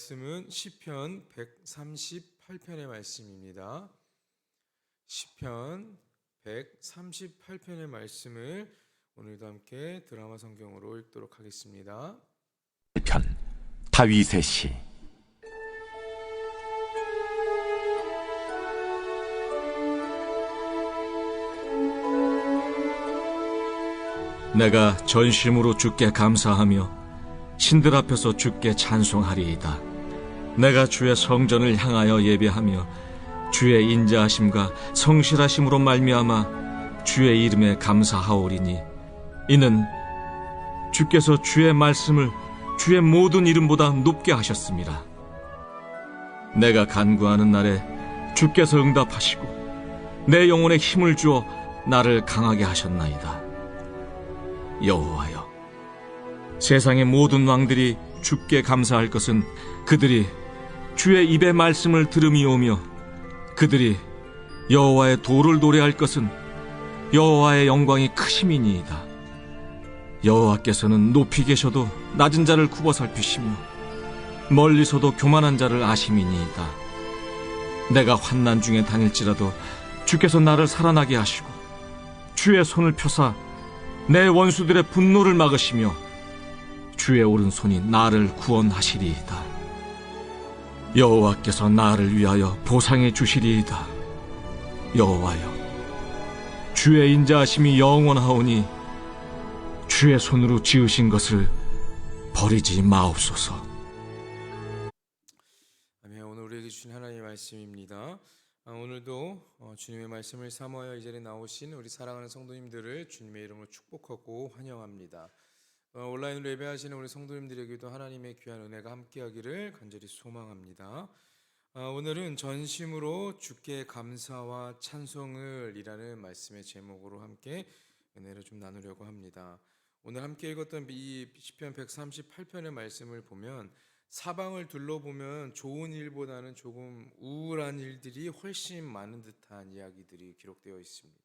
말씀은 시편 138편의 말씀입니다. 시편 138편의 말씀을 오늘도 함께 드라마 성경으로 읽도록 하겠습니다. 편 다윗의 시. 내가 전심으로 주께 감사하며 신들 앞에서 주께 찬송하리이다. 내가 주의 성전을 향하여 예배하며 주의 인자하심과 성실하심으로 말미암아 주의 이름에 감사하오리니, 이는 주께서 주의 말씀을 주의 모든 이름보다 높게 하셨습니다. 내가 간구하는 날에 주께서 응답하시고 내 영혼에 힘을 주어 나를 강하게 하셨나이다. 여호와여, 세상의 모든 왕들이 주께 감사할 것은 그들이 주의 입의 말씀을 들음이오며, 그들이 여호와의 도를 노래할 것은 여호와의 영광이 크심이니이다. 여호와께서는 높이 계셔도 낮은 자를 굽어 살피시며 멀리서도 교만한 자를 아심이니이다. 내가 환난 중에 다닐지라도 주께서 나를 살아나게 하시고 주의 손을 펴사 내 원수들의 분노를 막으시며 주의 오른손이 나를 구원하시리이다. 여호와께서 나를 위하여 보상해 주시리이다. 여호와여, 주의 인자하심이 영원하오니 주의 손으로 지으신 것을 버리지 마옵소서. 아멘. 오늘 우리에게 주신 하나님의 말씀입니다. 오늘도 주님의 말씀을 사모하여 이 자리에 나오신 우리 사랑하는 성도님들을 주님의 이름으로 축복하고 환영합니다. 온라인으로 예배하시는 우리 성도님들에게도 하나님의 귀한 은혜가 함께하기를 간절히 소망합니다. 오늘은 전심으로 주께 감사와 찬송을 이라는 말씀의 제목으로 함께 은혜를 좀 나누려고 합니다. 오늘 함께 읽었던 이 시편 138편의 말씀을 보면 사방을 둘러보면 좋은 일보다는 조금 우울한 일들이 훨씬 많은 듯한 이야기들이 기록되어 있습니다.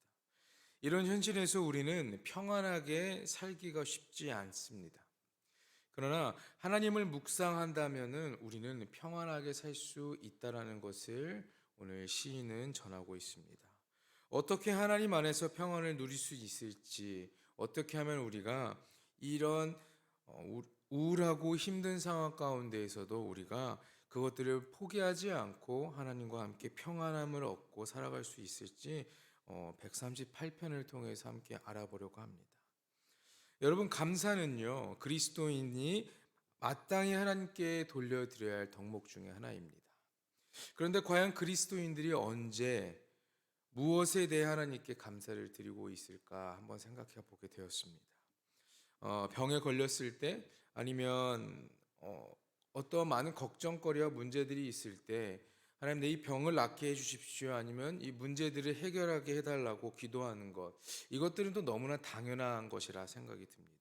이런 현실에서 우리는 평안하게 살기가 쉽지 않습니다. 그러나 하나님을 묵상한다면은 우리는 평안하게 살 수 있다라는 것을 오늘 시인은 전하고 있습니다. 어떻게 하나님 안에서 평안을 누릴 수 있을지, 어떻게 하면 우리가 이런 우울하고 힘든 상황 가운데에서도 우리가 그것들을 포기하지 않고 하나님과 함께 평안함을 얻고 살아갈 수 있을지 138편을 통해서 함께 알아보려고 합니다. 여러분, 감사는요, 그리스도인이 마땅히 하나님께 돌려드려야 할 덕목 중에 하나입니다. 그런데 과연 그리스도인들이 언제 무엇에 대해 하나님께 감사를 드리고 있을까 한번 생각해 보게 되었습니다. 병에 걸렸을 때, 아니면 어떤 많은 걱정거리와 문제들이 있을 때 하나님, 내 이 병을 낫게 해주십시오, 아니면 이 문제들을 해결하게 해달라고 기도하는 것, 이것들은 또 너무나 당연한 것이라 생각이 듭니다.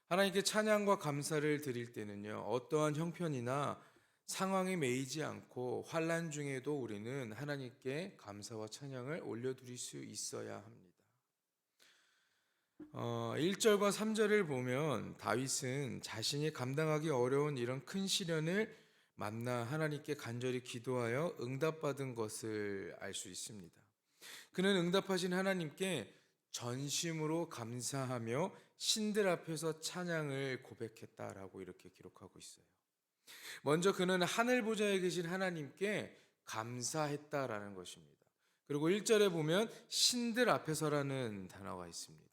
하나님께 찬양과 감사를 드릴 때는요, 어떠한 형편이나 상황에 매이지 않고 환난 중에도 우리는 하나님께 감사와 찬양을 올려드릴 수 있어야 합니다. 1절과 3절을 보면 다윗은 자신이 감당하기 어려운 이런 큰 시련을 만나 하나님께 간절히 기도하여 응답받은 것을 알 수 있습니다. 그는 응답하신 하나님께 전심으로 감사하며 신들 앞에서 찬양을 고백했다라고 이렇게 기록하고 있어요. 먼저 그는 하늘 보좌에 계신 하나님께 감사했다라는 것입니다. 그리고 1절에 보면 신들 앞에서라는 단어가 있습니다.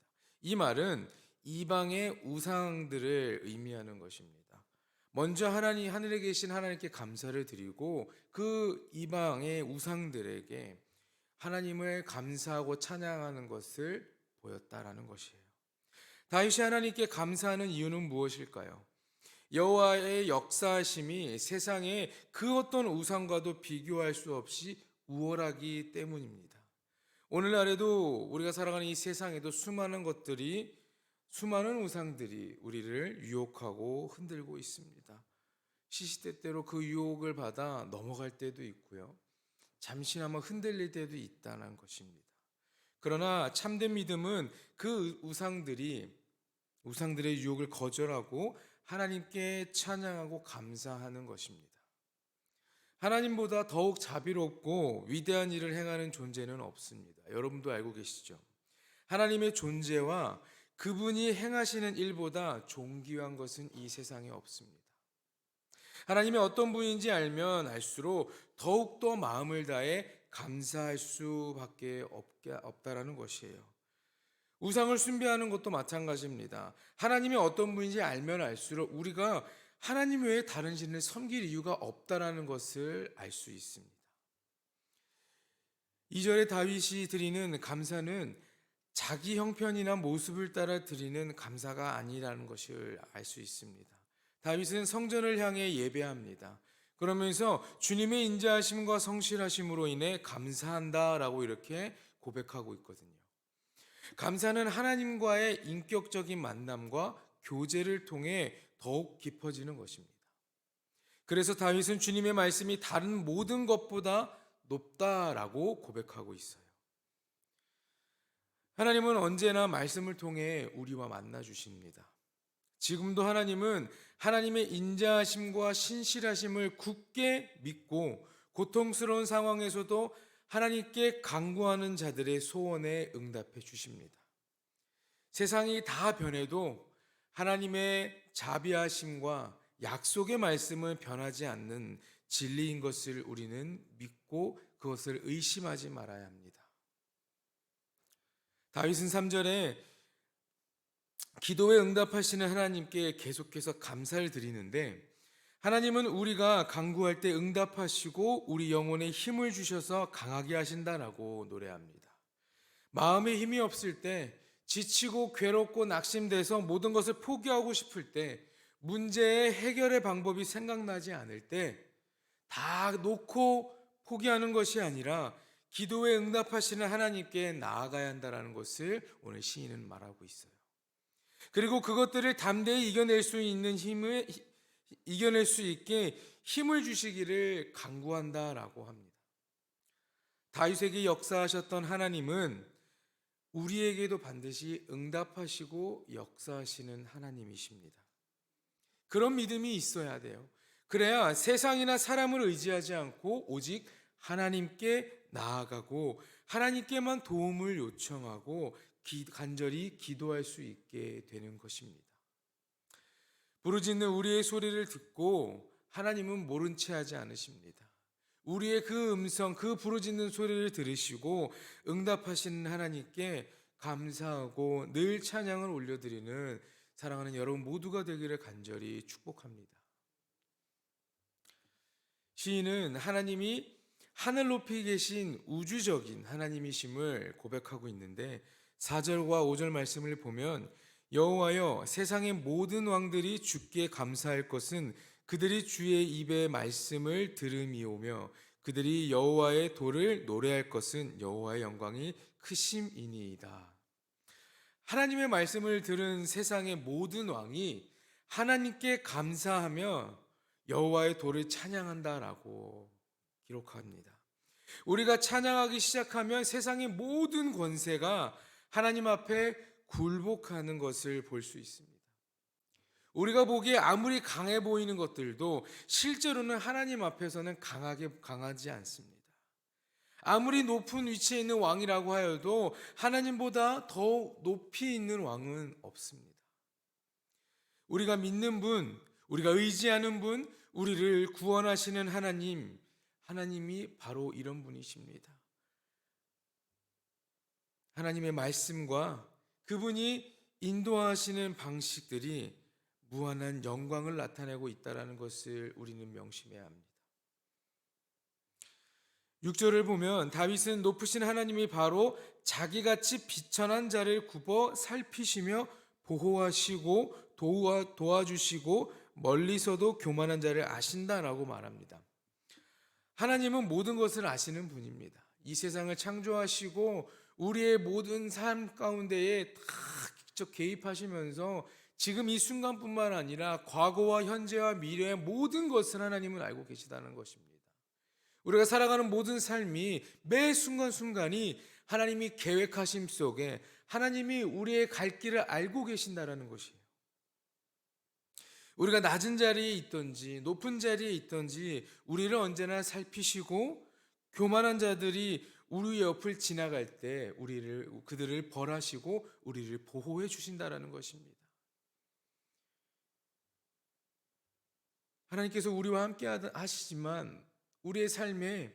이 말은 이방의 우상들을 의미하는 것입니다. 먼저 하늘에 계신 하나님께 감사를 드리고 그 이방의 우상들에게 하나님을 감사하고 찬양하는 것을 보였다라는 것이에요. 다윗이 하나님께 감사하는 이유는 무엇일까요? 여호와의 역사하심이 세상의 그 어떤 우상과도 비교할 수 없이 우월하기 때문입니다. 오늘날에도 우리가 살아가는 이 세상에도 수많은 우상들이 우리를 유혹하고 흔들고 있습니다. 시시때때로 그 유혹을 받아 넘어갈 때도 있고요, 잠시나마 흔들릴 때도 있다는 것입니다. 그러나 참된 믿음은 그 우상들의 유혹을 거절하고 하나님께 찬양하고 감사하는 것입니다. 하나님보다 더욱 자비롭고 위대한 일을 행하는 존재는 없습니다. 여러분도 알고 계시죠? 하나님의 존재와 그분이 행하시는 일보다 존귀한 것은 이 세상에 없습니다. 하나님이 어떤 분인지 알면 알수록 더욱더 마음을 다해 감사할 수밖에 없다라는 것이에요. 우상을 숭배하는 것도 마찬가지입니다. 하나님이 어떤 분인지 알면 알수록 우리가 하나님 외에 다른 신을 섬길 이유가 없다라는 것을 알 수 있습니다. 2절에 다윗이 드리는 감사는 자기 형편이나 모습을 따라 드리는 감사가 아니라는 것을 알 수 있습니다. 다윗은 성전을 향해 예배합니다. 그러면서 주님의 인자하심과 성실하심으로 인해 감사한다라고 이렇게 고백하고 있거든요. 감사는 하나님과의 인격적인 만남과 교제를 통해 더욱 깊어지는 것입니다. 그래서 다윗은 주님의 말씀이 다른 모든 것보다 높다라고 고백하고 있어요. 하나님은 언제나 말씀을 통해 우리와 만나 주십니다. 지금도 하나님은 하나님의 인자하심과 신실하심을 굳게 믿고 고통스러운 상황에서도 하나님께 간구하는 자들의 소원에 응답해 주십니다. 세상이 다 변해도 하나님의 자비하심과 약속의 말씀은 변하지 않는 진리인 것을 우리는 믿고 그것을 의심하지 말아야 합니다. 다윗은 3절에 기도에 응답하시는 하나님께 계속해서 감사를 드리는데, 하나님은 우리가 간구할 때 응답하시고 우리 영혼에 힘을 주셔서 강하게 하신다라고 노래합니다. 마음에 힘이 없을 때, 지치고 괴롭고 낙심돼서 모든 것을 포기하고 싶을 때, 문제의 해결의 방법이 생각나지 않을 때 다 놓고 포기하는 것이 아니라 기도에 응답하시는 하나님께 나아가야 한다는 것을 오늘 시인은 말하고 있어요. 그리고 그것들을 담대히 이겨낼 수 있게 힘을 주시기를 간구한다라고 합니다. 다윗에게 역사하셨던 하나님은 우리에게도 반드시 응답하시고 역사하시는 하나님이십니다. 그런 믿음이 있어야 돼요. 그래야 세상이나 사람을 의지하지 않고 오직 하나님께 나아가고 하나님께만 도움을 요청하고 간절히 기도할 수 있게 되는 것입니다. 부르짖는 우리의 소리를 듣고 하나님은 모른 채 하지 않으십니다. 우리의 그 음성, 그 부르짖는 소리를 들으시고 응답하시는 하나님께 감사하고 늘 찬양을 올려드리는 사랑하는 여러분 모두가 되기를 간절히 축복합니다. 시인은 하나님이 하늘 높이 계신 우주적인 하나님이심을 고백하고 있는데 4절과 5절 말씀을 보면 여호와여 세상의 모든 왕들이 주께 감사할 것은 그들이 주의 입의 말씀을 들음이오며 그들이 여호와의 도를 노래할 것은 여호와의 영광이 크심이니이다. 하나님의 말씀을 들은 세상의 모든 왕이 하나님께 감사하며 여호와의 도를 찬양한다라고 기록합니다. 우리가 찬양하기 시작하면 세상의 모든 권세가 하나님 앞에 굴복하는 것을 볼 수 있습니다. 우리가 보기에 아무리 강해 보이는 것들도 실제로는 하나님 앞에서는 강하지 않습니다. 아무리 높은 위치에 있는 왕이라고 하여도 하나님보다 더 높이 있는 왕은 없습니다. 우리가 믿는 분, 우리가 의지하는 분, 우리를 구원하시는 하나님이 바로 이런 분이십니다. 하나님의 말씀과 그분이 인도하시는 방식들이 무한한 영광을 나타내고 있다는 것을 우리는 명심해야 합니다. 6절을 보면 다윗은 높으신 하나님이 바로 자기같이 비천한 자를 굽어 살피시며 보호하시고 도와주시고 멀리서도 교만한 자를 아신다라고 말합니다. 하나님은 모든 것을 아시는 분입니다. 이 세상을 창조하시고 우리의 모든 삶 가운데에 다 직접 개입하시면서 지금 이 순간뿐만 아니라 과거와 현재와 미래의 모든 것을 하나님은 알고 계시다는 것입니다. 우리가 살아가는 모든 삶이 매 순간순간이 하나님이 계획하심 속에 하나님이 우리의 갈 길을 알고 계신다는 것이에요. 우리가 낮은 자리에 있든지 높은 자리에 있든지 우리를 언제나 살피시고 교만한 자들이 우리 옆을 지나갈 때 그들을 벌하시고 우리를 보호해 주신다라는 것입니다. 하나님께서 우리와 함께 하시지만 우리의 삶에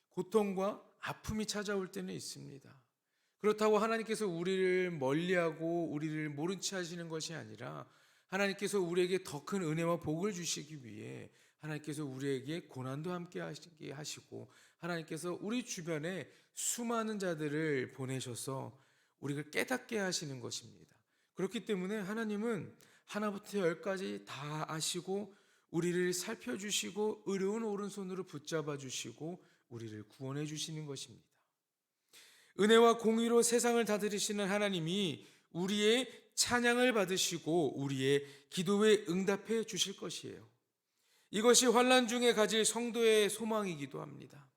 고통과 아픔이 찾아올 때는 있습니다. 그렇다고 하나님께서 우리를 멀리하고 우리를 모른 채 하시는 것이 아니라 하나님께서 우리에게 더 큰 은혜와 복을 주시기 위해 하나님께서 우리에게 고난도 함께 하시고 하나님께서 우리 주변에 수많은 자들을 보내셔서 우리를 깨닫게 하시는 것입니다. 그렇기 때문에 하나님은 하나부터 열까지 다 아시고 우리를 살펴주시고 의로운 오른손으로 붙잡아 주시고 우리를 구원해 주시는 것입니다. 은혜와 공의로 세상을 다스리시는 하나님이 우리의 찬양을 받으시고 우리의 기도에 응답해 주실 것이에요. 이것이 환난 중에 가질 성도의 소망이기도 합니다.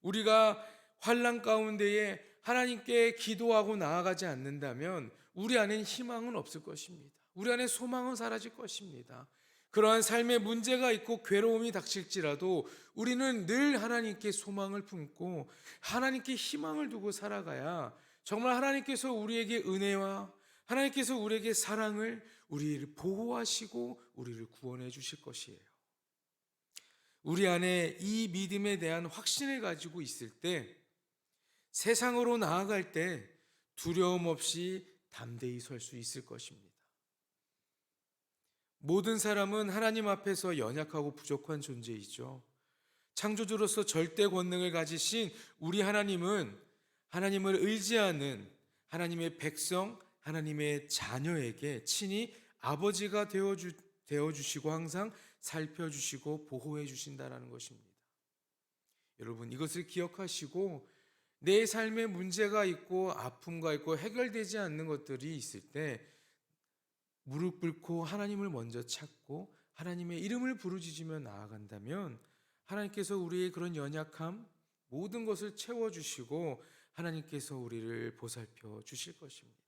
우리가 환난 가운데에 하나님께 기도하고 나아가지 않는다면 우리 안엔 희망은 없을 것입니다. 우리 안에 소망은 사라질 것입니다. 그러한 삶에 문제가 있고 괴로움이 닥칠지라도 우리는 늘 하나님께 소망을 품고 하나님께 희망을 두고 살아가야 정말 하나님께서 우리에게 은혜와 하나님께서 우리에게 사랑을 우리를 보호하시고 우리를 구원해 주실 것이에요. 우리 안에 이 믿음에 대한 확신을 가지고 있을 때 세상으로 나아갈 때 두려움 없이 담대히 설 수 있을 것입니다. 모든 사람은 하나님 앞에서 연약하고 부족한 존재이죠. 창조주로서 절대 권능을 가지신 우리 하나님은 하나님을 의지하는 하나님의 백성, 하나님의 자녀에게 친히 아버지가 되어주시고 항상 살펴주시고 보호해 주신다는 것입니다. 여러분, 이것을 기억하시고 내 삶에 문제가 있고 아픔과 있고 해결되지 않는 것들이 있을 때 무릎 꿇고 하나님을 먼저 찾고 하나님의 이름을 부르짖으며 나아간다면 하나님께서 우리의 그런 연약함 모든 것을 채워주시고 하나님께서 우리를 보살펴 주실 것입니다.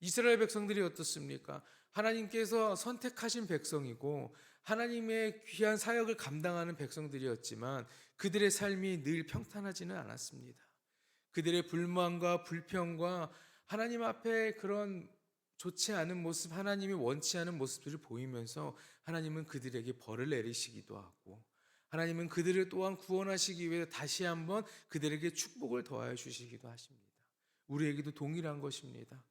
이스라엘 백성들이 어떻습니까? 하나님께서 선택하신 백성이고 하나님의 귀한 사역을 감당하는 백성들이었지만 그들의 삶이 늘 평탄하지는 않았습니다. 그들의 불만과 불평과 하나님 앞에 그런 좋지 않은 모습, 하나님이 원치 않은 모습들을 보이면서 하나님은 그들에게 벌을 내리시기도 하고 하나님은 그들을 또한 구원하시기 위해 다시 한번 그들에게 축복을 더하여 주시기도 하십니다. 우리에게도 동일한 것입니다.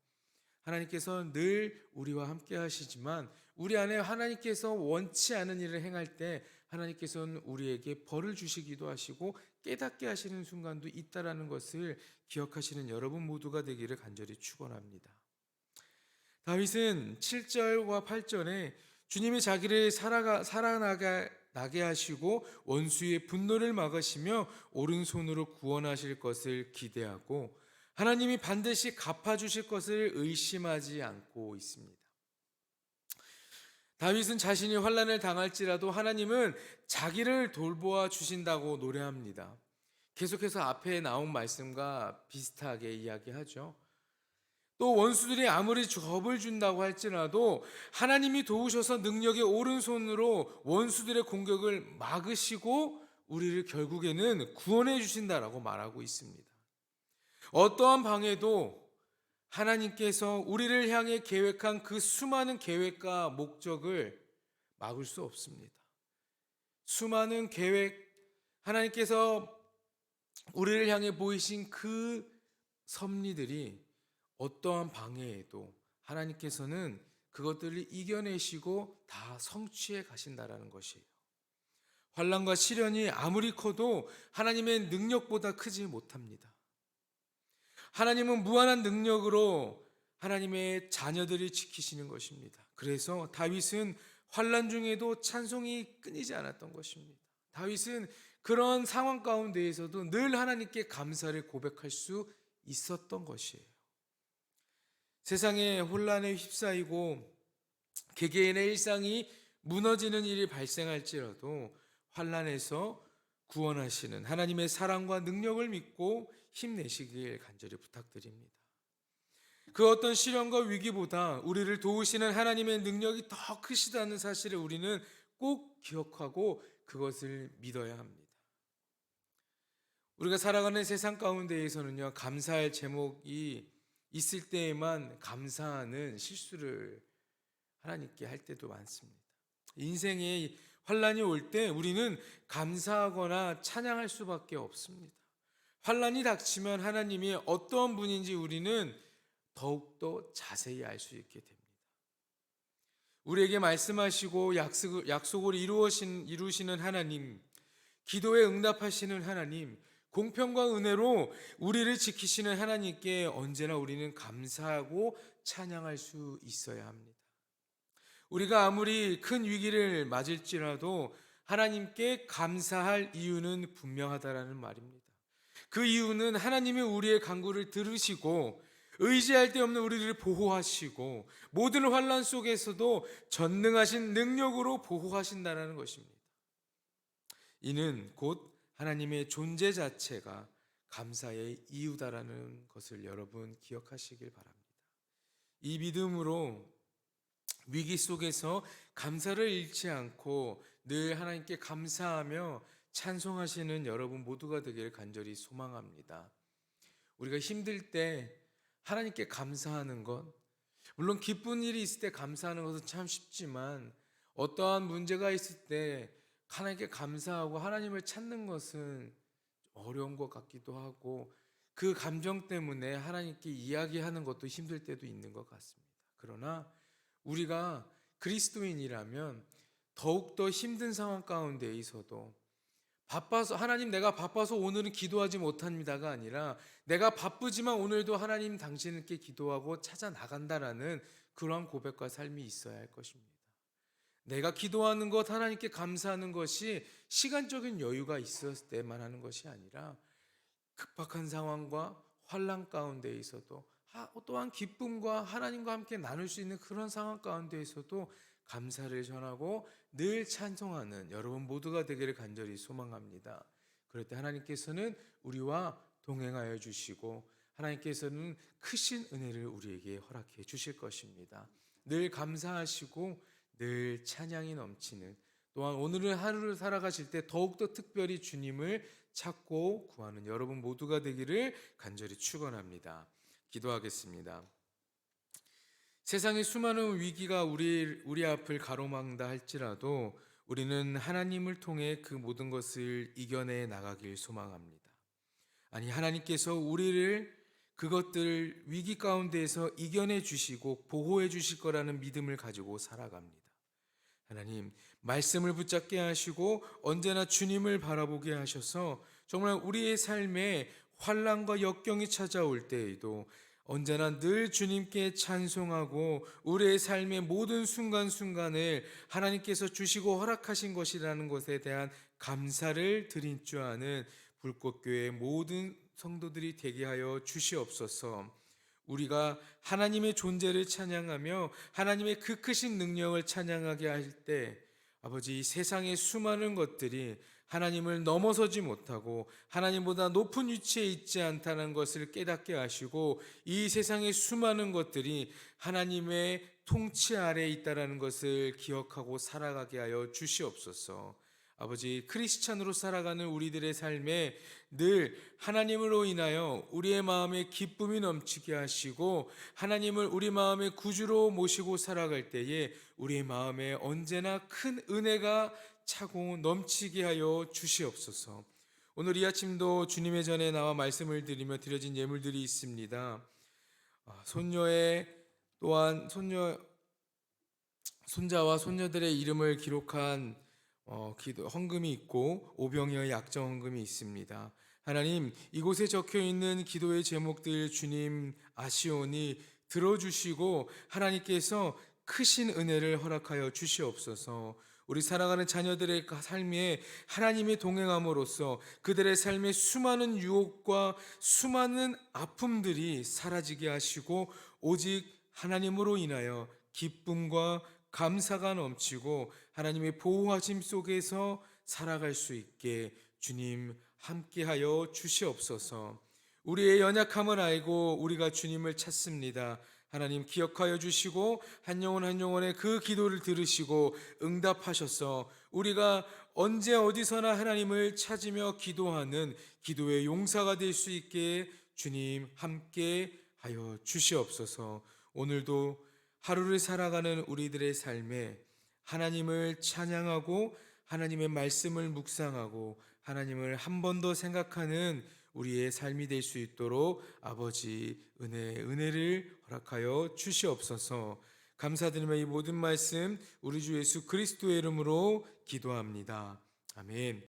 하나님께서 늘 우리와 함께 하시지만 우리 안에 하나님께서 원치 않은 일을 행할 때 하나님께서는 우리에게 벌을 주시기도 하시고 깨닫게 하시는 순간도 있다라는 것을 기억하시는 여러분 모두가 되기를 간절히 축원합니다. 다윗은 7절과 8절에 주님이 자기를 살아나게 하시고 원수의 분노를 막으시며 오른손으로 구원하실 것을 기대하고 하나님이 반드시 갚아주실 것을 의심하지 않고 있습니다. 다윗은 자신이 환난을 당할지라도 하나님은 자기를 돌보아 주신다고 노래합니다. 계속해서 앞에 나온 말씀과 비슷하게 이야기하죠. 또 원수들이 아무리 겁을 준다고 할지라도 하나님이 도우셔서 능력의 오른손으로 원수들의 공격을 막으시고 우리를 결국에는 구원해 주신다라고 말하고 있습니다. 어떠한 방해도 하나님께서 우리를 향해 계획한 그 수많은 계획과 목적을 막을 수 없습니다. 수많은 계획, 하나님께서 우리를 향해 보이신 그 섭리들이 어떠한 방해에도 하나님께서는 그것들을 이겨내시고 다 성취해 가신다라는 것이에요. 환난과 시련이 아무리 커도 하나님의 능력보다 크지 못합니다. 하나님은 무한한 능력으로 하나님의 자녀들을 지키시는 것입니다. 그래서 다윗은 환난 중에도 찬송이 끊이지 않았던 것입니다. 다윗은 그런 상황 가운데에서도 늘 하나님께 감사를 고백할 수 있었던 것이에요. 세상에 혼란에 휩싸이고 개개인의 일상이 무너지는 일이 발생할지라도 환난에서 구원하시는 하나님의 사랑과 능력을 믿고 힘내시길 간절히 부탁드립니다. 그 어떤 시련과 위기보다 우리를 도우시는 하나님의 능력이 더 크시다는 사실을 우리는 꼭 기억하고 그것을 믿어야 합니다. 우리가 살아가는 세상 가운데에서는요, 감사할 제목이 있을 때에만 감사하는 실수를 하나님께 할 때도 많습니다. 인생에 환란이 올 때 우리는 감사하거나 찬양할 수밖에 없습니다. 환란이 닥치면 하나님이 어떤 분인지 우리는 더욱더 자세히 알 수 있게 됩니다. 우리에게 말씀하시고 약속을 이루시는 하나님, 기도에 응답하시는 하나님, 공평과 은혜로 우리를 지키시는 하나님께 언제나 우리는 감사하고 찬양할 수 있어야 합니다. 우리가 아무리 큰 위기를 맞을지라도 하나님께 감사할 이유는 분명하다라는 말입니다. 그 이유는 하나님이 우리의 간구를 들으시고 의지할 데 없는 우리를 보호하시고 모든 환난 속에서도 전능하신 능력으로 보호하신다는 것입니다. 이는 곧 하나님의 존재 자체가 감사의 이유다라는 것을 여러분 기억하시길 바랍니다. 이 믿음으로 위기 속에서 감사를 잃지 않고 늘 하나님께 감사하며 찬송하시는 여러분 모두가 되기를 간절히 소망합니다. 우리가 힘들 때 하나님께 감사하는 것, 물론 기쁜 일이 있을 때 감사하는 것은 참 쉽지만 어떠한 문제가 있을 때 하나님께 감사하고 하나님을 찾는 것은 어려운 것 같기도 하고 그 감정 때문에 하나님께 이야기하는 것도 힘들 때도 있는 것 같습니다. 그러나 우리가 그리스도인이라면 더욱더 힘든 상황 가운데 있어도 바빠서 하나님 내가 바빠서 오늘은 기도하지 못합니다가 아니라 내가 바쁘지만 오늘도 하나님 당신께 기도하고 찾아 나간다라는 그러한 고백과 삶이 있어야 할 것입니다. 내가 기도하는 것, 하나님께 감사하는 것이 시간적인 여유가 있었을 때만 하는 것이 아니라 급박한 상황과 환난 가운데 있어도 또한 기쁨과 하나님과 함께 나눌 수 있는 그런 상황 가운데에서도 감사를 전하고 늘 찬송하는 여러분 모두가 되기를 간절히 소망합니다. 그럴 때 하나님께서는 우리와 동행하여 주시고 하나님께서는 크신 은혜를 우리에게 허락해 주실 것입니다. 늘 감사하시고 늘 찬양이 넘치는, 또한 오늘은 하루를 살아가실 때 더욱더 특별히 주님을 찾고 구하는 여러분 모두가 되기를 간절히 축원합니다. 기도하겠습니다. 세상의 수많은 위기가 우리 앞을 가로막는다 할지라도 우리는 하나님을 통해 그 모든 것을 이겨내 나가길 소망합니다. 아니, 하나님께서 우리를 그것들 위기 가운데에서 이겨내 주시고 보호해 주실 거라는 믿음을 가지고 살아갑니다. 하나님, 말씀을 붙잡게 하시고 언제나 주님을 바라보게 하셔서 정말 우리의 삶에 환난과 역경이 찾아올 때에도 언제나 늘 주님께 찬송하고 우리의 삶의 모든 순간순간을 하나님께서 주시고 허락하신 것이라는 것에 대한 감사를 드린 줄 아는 불꽃교회 모든 성도들이 되게 하여 주시옵소서. 우리가 하나님의 존재를 찬양하며 하나님의 그 크신 능력을 찬양하게 할 때 아버지, 세상의 수많은 것들이 하나님을 넘어서지 못하고 하나님보다 높은 위치에 있지 않다는 것을 깨닫게 하시고 이 세상의 수많은 것들이 하나님의 통치 아래에 있다는 것을 기억하고 살아가게 하여 주시옵소서. 아버지, 크리스찬으로 살아가는 우리들의 삶에 늘 하나님으로 인하여 우리의 마음에 기쁨이 넘치게 하시고 하나님을 우리 마음의 구주로 모시고 살아갈 때에 우리의 마음에 언제나 큰 은혜가 차고 넘치게 하여 주시옵소서. 오늘 이 아침도 주님의 전에 나와 말씀을 드리며 드려진 예물들이 있습니다. 또한 손자와 손녀들의 이름을 기록한 헌금이 있고 오병이어의 약정 헌금이 있습니다. 하나님, 이곳에 적혀 있는 기도의 제목들 주님 아시오니 들어주시고 하나님께서 크신 은혜를 허락하여 주시옵소서. 우리 살아가는 자녀들의 삶에 하나님이 동행함으로써 그들의 삶의 수많은 유혹과 수많은 아픔들이 사라지게 하시고 오직 하나님으로 인하여 기쁨과 감사가 넘치고 하나님의 보호하심 속에서 살아갈 수 있게 주님 함께하여 주시옵소서. 우리의 연약함을 알고 우리가 주님을 찾습니다. 하나님 기억하여 주시고 한 영혼 한 영혼의 그 기도를 들으시고 응답하셔서 우리가 언제 어디서나 하나님을 찾으며 기도하는 기도의 용사가 될 수 있게 주님 함께 하여 주시옵소서. 오늘도 하루를 살아가는 우리들의 삶에 하나님을 찬양하고 하나님의 말씀을 묵상하고 하나님을 한 번 더 생각하는 우리의 삶이 될 수 있도록 아버지 은혜를 허락하여 주시옵소서. 감사드리며 이 모든 말씀 우리 주 예수 그리스도의 이름으로 기도합니다. 아멘.